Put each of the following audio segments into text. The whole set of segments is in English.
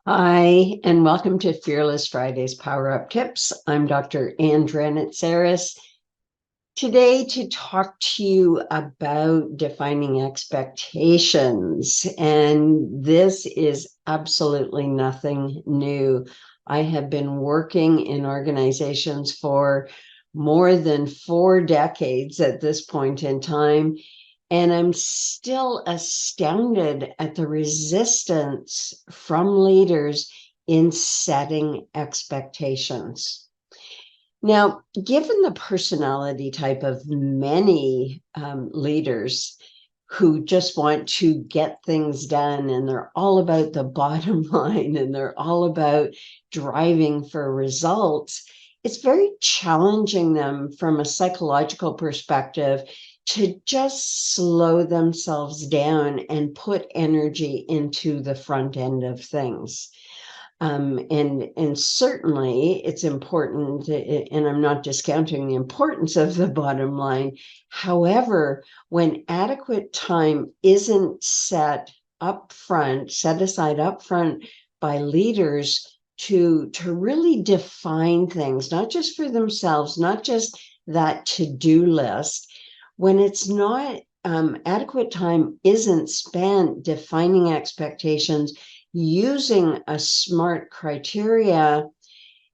Hi, and welcome to Fearless Fridays Power Up Tips. I'm Dr. Dranitsaris. Today to talk to you about defining expectations. And this is absolutely nothing new. I have been working in organizations for more than 4 decades at this point in time. And I'm still astounded at the resistance from leaders in setting expectations. Now, given the personality type of many leaders who just want to get things done and they're all about the bottom line and they're all about driving for results, it's very challenging them from a psychological perspective to just slow themselves down and put energy into the front end of things. And certainly it's important, and I'm not discounting the importance of the bottom line. However, when adequate time isn't set aside up front by leaders to really define things, not just for themselves, not just that to-do list, when it's not adequate time isn't spent defining expectations using a SMART criteria,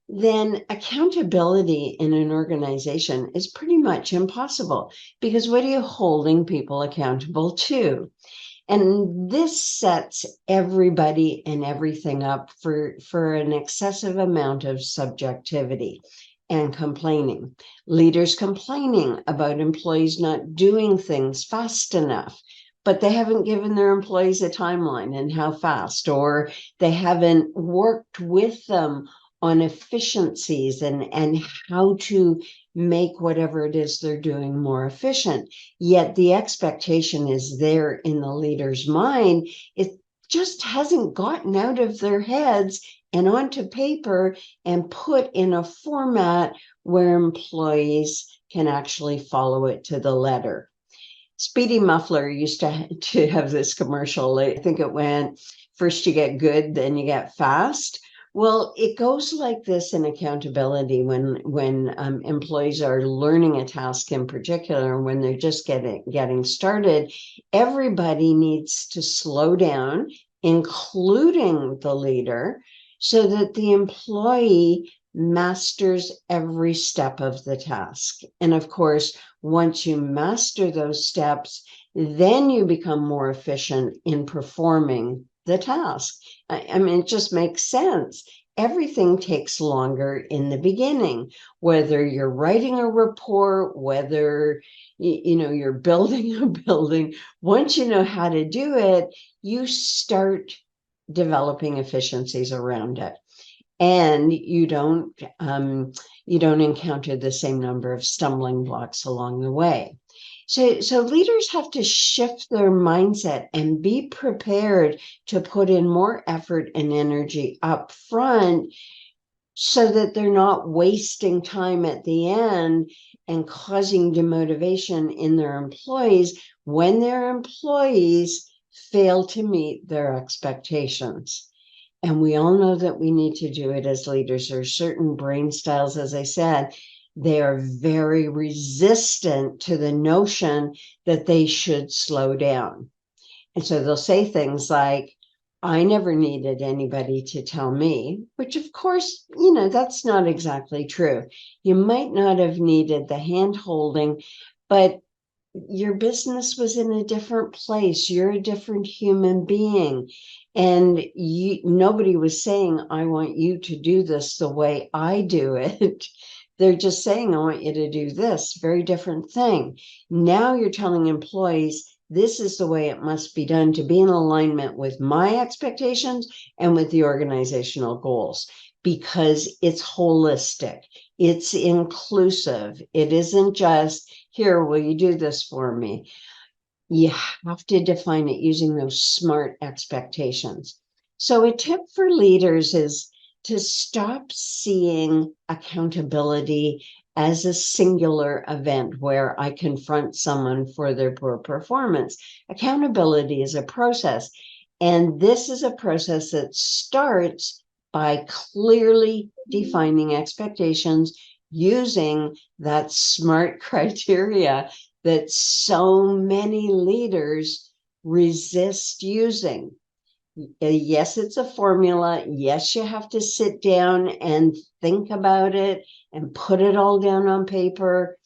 then accountability in an organization is pretty much impossible, because what are you holding people accountable to? And this sets everybody and everything up for an excessive amount of subjectivity and complaining. Leaders complaining about employees not doing things fast enough, but they haven't given their employees a timeline and how fast, or they haven't worked with them on efficiencies and how to make whatever it is they're doing more efficient. Yet the expectation is there in the leader's mind. It just hasn't gotten out of their heads and onto paper and put in a format where employees can actually follow it to the letter. Speedy Muffler used to have this commercial. I think it went, first you get good, then you get fast. Well, it goes like this in accountability when employees are learning a task in particular, when they're just getting started. Everybody needs to slow down, including the leader, so that the employee masters every step of the task. And of course, once you master those steps, then you become more efficient in performing the task. I mean, it just makes sense. Everything takes longer in the beginning, whether you're writing a report, whether you're building a building. Once you know how to do it, you start developing efficiencies around it, and you don't encounter the same number of stumbling blocks along the way. So leaders have to shift their mindset and be prepared to put in more effort and energy up front, so that they're not wasting time at the end and causing demotivation in their employees when their employees fail to meet their expectations. And we all know that we need to do it as leaders. There are certain brain styles, as I said, they are very resistant to the notion that they should slow down. And so they'll say things like, I never needed anybody to tell me, which of course, that's not exactly true. You might not have needed the hand holding, but your business was in a different place. You're a different human being. And nobody was saying, I want you to do this the way I do it. They're just saying, I want you to do this. Very different thing. Now you're telling employees, this is the way it must be done to be in alignment with my expectations and with the organizational goals, because it's holistic. It's inclusive. It isn't just, here, will you do this for me? You have to define it using those SMART expectations. So a tip for leaders is to stop seeing accountability as a singular event where I confront someone for their poor performance. Accountability is a process. And this is a process that starts by clearly defining expectations using that SMART criteria that so many leaders resist using. Yes, it's a formula. Yes, you have to sit down and think about it and put it all down on paper.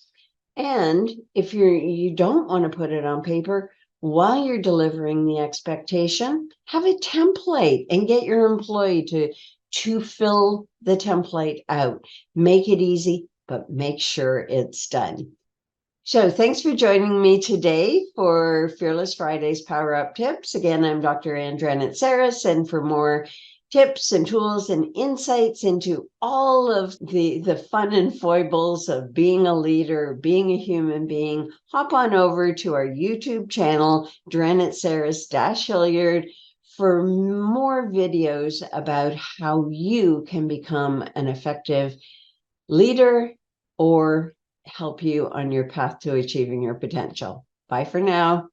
And if you don't want to put it on paper, while you're delivering the expectation, have a template and get your employee to fill the template out. Make it easy, but make sure it's done. So thanks for joining me today for Fearless Fridays Power Up Tips. Again, I'm Dr. Dranitsaris, and for more tips and tools and insights into all of the fun and foibles of being a leader, being a human being, hop on over to our YouTube channel, Dranitsaris-Hilliard, for more videos about how you can become an effective leader or help you on your path to achieving your potential. Bye for now.